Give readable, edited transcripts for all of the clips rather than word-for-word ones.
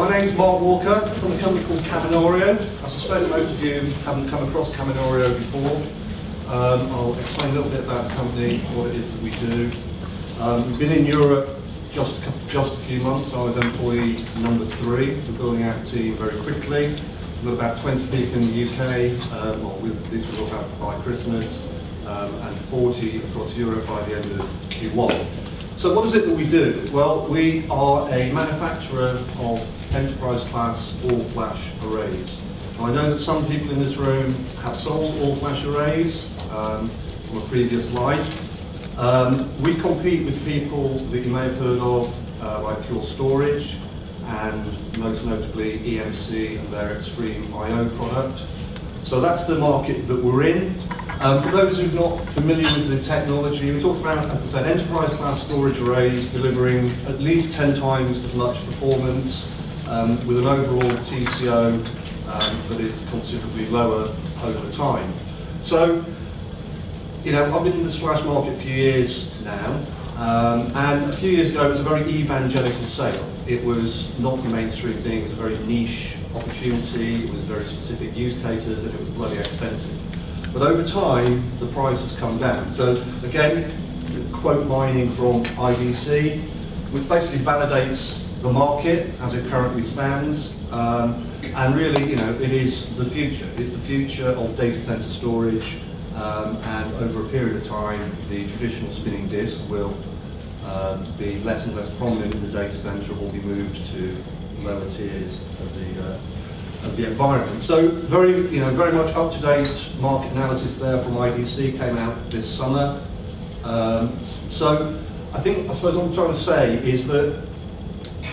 My name's Mark Walker from a company called Kaminario. I suspect most of you haven't come across Kaminario before. I'll explain a little bit about the company, what it is that we do. We've been in Europe just a few months. I was employee number 3. We're building out a team very quickly. We've got about 20 people in the UK, this will have by Christmas, and 40 across Europe by the end of Q1. So what is it that we do? Well, we are a manufacturer of enterprise class all-flash arrays. Now, I know that some people in this room have sold all-flash arrays from a previous life. We compete with people that you may have heard of, like Pure Storage, and most notably EMC and their Extreme IO product. So that's the market that we're in. For those who're not familiar with the technology, we talk about, as I said, enterprise class storage arrays delivering at least 10 times as much performance with an overall TCO that is considerably lower over time. So, you know, I've been in this flash market a few years now, and a few years ago it was a very evangelical sale. It was not the mainstream thing, it was a very niche opportunity, it was very specific use cases, and it was bloody expensive. But over time, the price has come down. So again, quote mining from IDC, which basically validates the market as it currently stands, and really, you know, it is the future. It's the future of data center storage, and over a period of time, the traditional spinning disk will be less and less prominent in the data center, will be moved to lower tiers of the environment. So very much up-to-date market analysis there from IDC came out this summer. So I suppose what I'm trying to say is that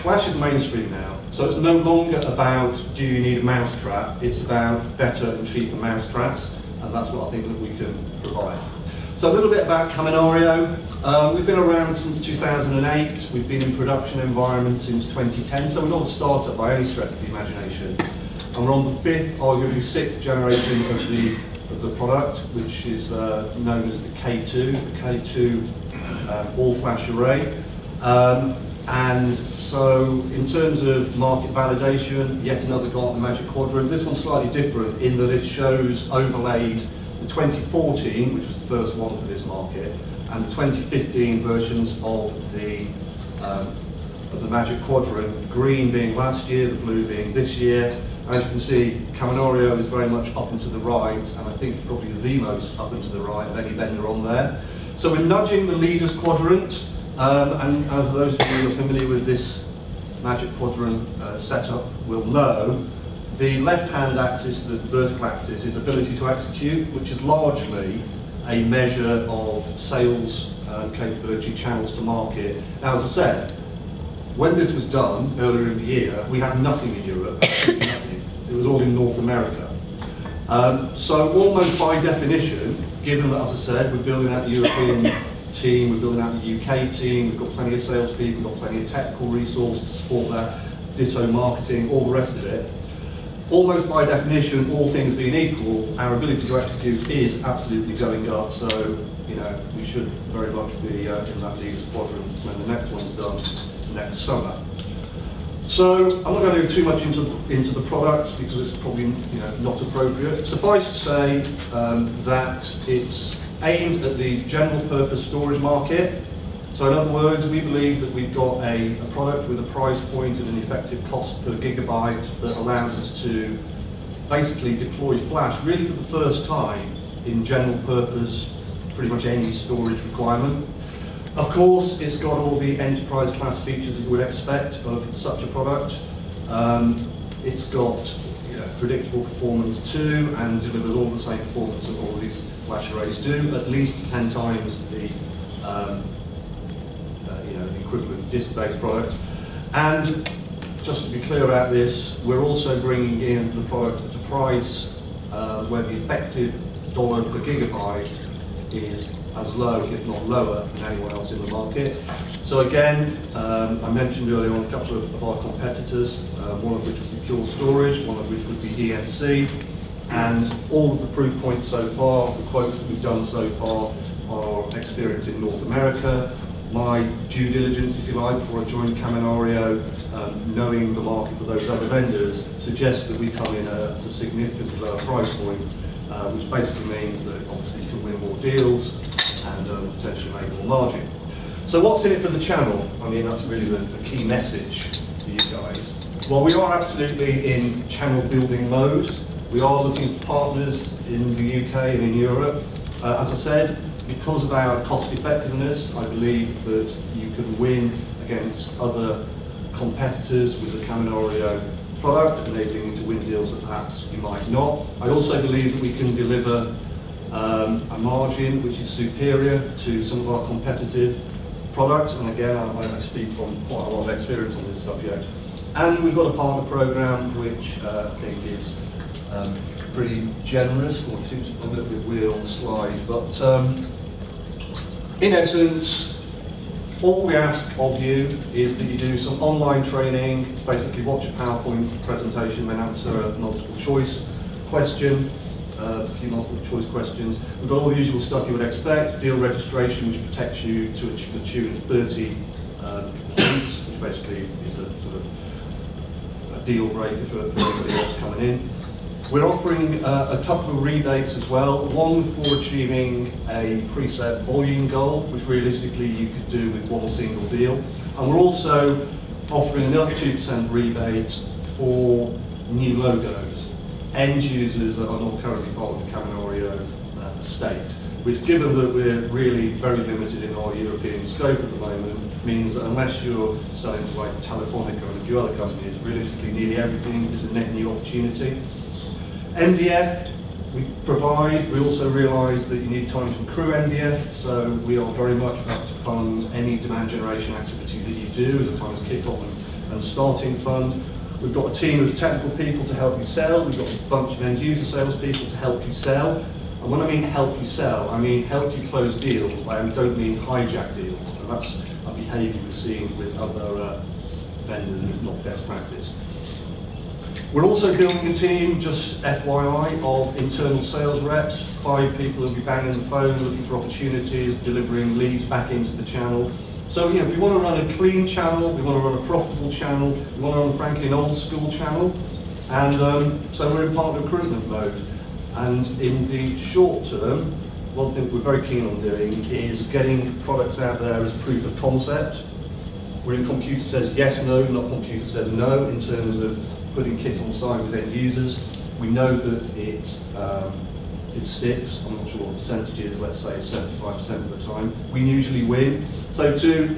flash is mainstream now. So it's no longer about do you need a mousetrap, it's about better and cheaper mousetraps, and that's what I think that we can provide. So a little bit about Kaminario. We've been around since 2008. We've been in production environment since 2010, so we're not a startup by any stretch of the imagination. And we're on the 5th, arguably 6th generation of the product, which is known as the K2, the K2 all-flash array. And so in terms of market validation, yet another Gartner Magic Quadrant. This one's slightly different in that it shows overlaid the 2014, which was the first one for this market, and the 2015 versions of the Magic Quadrant, green being last year, the blue being this year. As you can see, Kaminario is very much up and to the right, and I think probably the most up and to the right of any vendor on there. So we're nudging the leaders quadrant, and as those of you who are familiar with this Magic Quadrant setup will know, the left-hand axis, the vertical axis, is ability to execute, which is largely a measure of sales capability, channels to market. Now, as I said, when this was done earlier in the year, we had nothing in Europe, nothing. It was all in North America. So almost by definition, given that, as I said, we're building out the European team, we're building out the UK team, we've got plenty of salespeople, we've got plenty of technical resource to support that, ditto marketing, all the rest of it. Almost by definition, all things being equal, our ability to execute is absolutely going up. So, you know, we should very much be in that leaders quadrant when the next one's done next summer. So I'm not going to go too much into the product because it's probably not appropriate. Suffice to say that it's aimed at the general purpose storage market. So in other words, we believe that we've got a product with a price point and an effective cost per gigabyte that allows us to basically deploy flash really for the first time in general purpose, pretty much any storage requirement. Of course, it's got all the enterprise class features that you would expect of such a product. It's got predictable performance too, and delivers all the same performance that all these flash arrays do, at least 10 times the equivalent disk-based product. And just to be clear about this, we're also bringing in the product at a price where the effective dollar per gigabyte is as low, if not lower, than anyone else in the market. So again, I mentioned earlier on a couple of our competitors, one of which would be Pure Storage, one of which would be EMC, and all of the proof points so far, the quotes that we've done so far, are experience in North America, my due diligence, if you like, before I joined Kaminario, knowing the market for those other vendors, suggests that we come in at a significantly lower price point, which basically means that obviously you can win more deals and potentially make more margin. So what's in it for the channel? I mean, that's really the key message for you guys. Well, we are absolutely in channel building mode. We are looking for partners in the UK and in Europe. As I said, because of our cost effectiveness, I believe that you can win against other competitors with the Kaminario product, enabling you to win deals that perhaps you might not. I also believe that we can deliver a margin which is superior to some of our competitive products, and again, I speak from quite a lot of experience on this subject. And we've got a partner program which I think is pretty generous. Well, it seems a little bit weird on the slide, but in essence, all we ask of you is that you do some online training, basically watch a PowerPoint presentation, then answer a multiple choice question, a few multiple choice questions. We've got all the usual stuff you would expect, deal registration, which protects you to the tune of 30 points, which basically is a sort of a deal breaker for anybody else coming in. We're offering a couple of rebates as well, one for achieving a preset volume goal, which realistically you could do with one single deal. And we're also offering another 2% rebate for new logos, end users that are not currently part of the Kaminario estate, which, given that we're really very limited in our European scope at the moment, means that unless you're selling to like Telefonica and a few other companies, realistically nearly everything is a net new opportunity. MDF, we also realise that you need time to accrue MDF, so we are very much up to fund any demand generation activity that you do as a kind of kick-off and starting fund. We've got a team of technical people to help you sell, we've got a bunch of end-user salespeople to help you sell, and when I mean help you sell, I mean help you close deals, I don't mean hijack deals, and that's a behaviour we're seeing with other vendors, and it's not best practice. We're also building a team, just FYI, of internal sales reps, 5 people who'll be banging the phone, looking for opportunities, delivering leads back into the channel. So, you know, we want to run a clean channel, we want to run a profitable channel, we want to run, frankly, an old school channel, and so we're in partner recruitment mode. And in the short term, one thing we're very keen on doing is getting products out there as proof of concept. We're in computer says yes, no, not computer says no, in terms of putting kit on site with end users. We know that it sticks. I'm not sure what the percentage is, let's say 75% of the time. We usually win. So to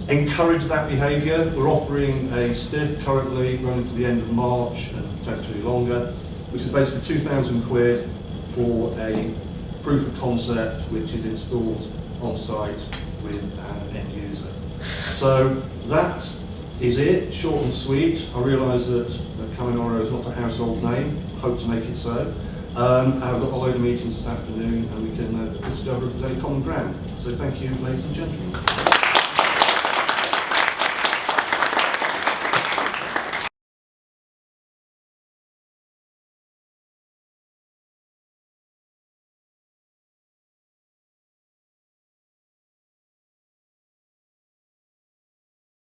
encourage that behaviour, we're offering a stiff currently running to the end of March and potentially longer, which is basically 2,000 quid for a proof of concept which is installed on site with an end user. So that is it, short and sweet. I realise that Kaminario is not a household name, hope to make it so. I've got a load of meetings this afternoon and we can discover if there's any common ground. So thank you, ladies and gentlemen.